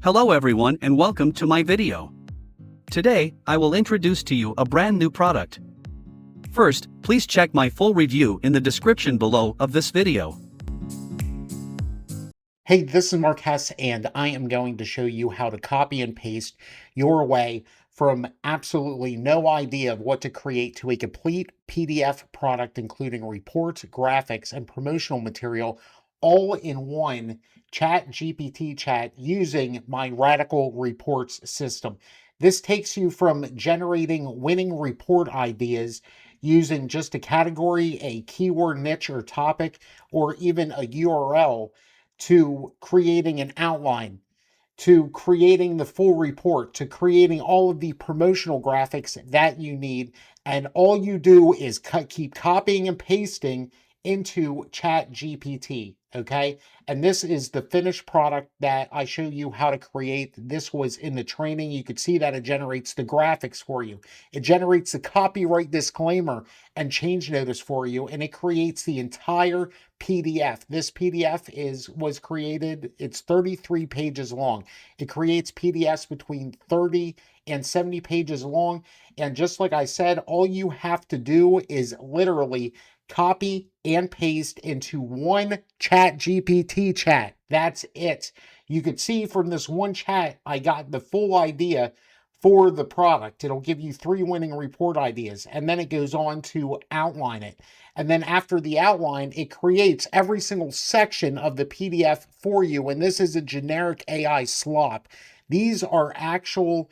Hello everyone and welcome to my video. Today, I will introduce to you a brand new product. First, please check my full review in the description below of this video. Hey, this is Mark Hess, and I am going to show you how to copy and paste your way from absolutely no idea of what to create to a complete PDF product, including reports, graphics, and promotional material, all in one ChatGPT chat using my Radical Reports system. This takes you from generating winning report ideas using just a category, a keyword niche or topic, or even a URL to creating an outline, to creating the full report, to creating all of the promotional graphics that you need. And all you do is keep copying and pasting into ChatGPT. Okay. And this is the finished product that I show you how to create. This was in the training. You could see that it generates the graphics for you. It generates the copyright disclaimer and change notice for you. And it creates the entire PDF. This PDF was created, it's 33 pages long. It creates PDFs between 30 and 70 pages long. And just like I said, all you have to do is literally copy and paste into one ChatGPT chat. That's it. You could see from this one chat, I got the full idea for the product. It'll give you 3 winning report ideas, and then it goes on to outline it. And then after the outline, it creates every single section of the PDF for you. And this is a generic AI slop. These are actual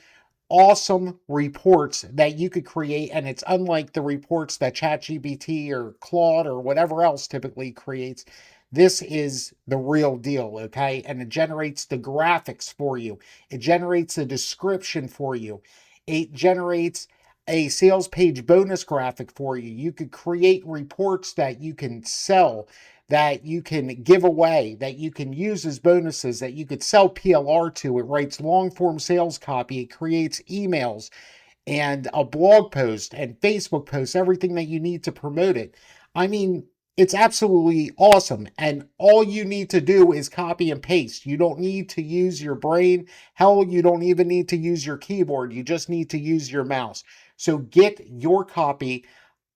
awesome reports that you could create, and it's unlike the reports that ChatGPT or Claude or whatever else typically creates. This is the real deal, okay? And it generates the graphics for you. It generates a description for you. It generates a sales page bonus graphic for you. You could create reports that you can sell, that you can give away, that you can use as bonuses, that you could sell PLR to. It writes long form sales copy. It creates emails and a blog post and Facebook posts, everything that you need to promote it. I mean, it's absolutely awesome. And all you need to do is copy and paste. You don't need to use your brain. Hell, you don't even need to use your keyboard. You just need to use your mouse. So get your copy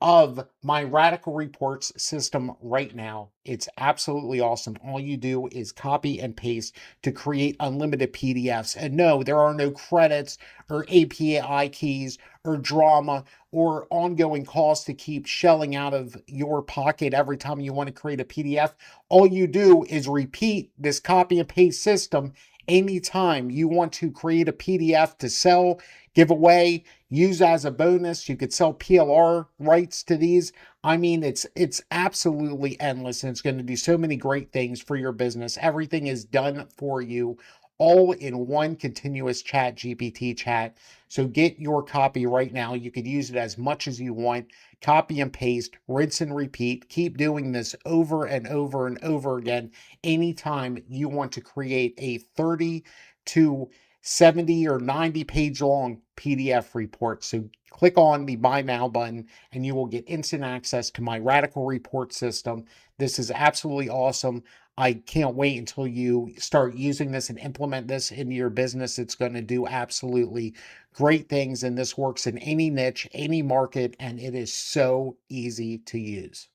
of my Radical Reports system right now. It's absolutely awesome. All you do is copy and paste to create unlimited PDFs. And no, there are no credits or API keys or drama or ongoing costs to keep shelling out of your pocket every time you want to create a PDF. All you do is repeat this copy and paste system anytime you want to create a PDF to sell, give away, use as a bonus. You could sell PLR rights to these. I mean, it's absolutely endless, and it's going to do so many great things for your business. Everything is done for you, all in one continuous ChatGPT chat. So get your copy right now. You could use it as much as you want. Copy and paste, rinse and repeat. Keep doing this over and over and over again anytime you want to create a 30 to 70 or 90 page long PDF report. So click on the buy now button and you will get instant access to my Radical Report system. This is absolutely awesome. I can't wait until you start using this and implement this into your business. It's going to do absolutely great things, and this works in any niche, any market, and it is so easy to use.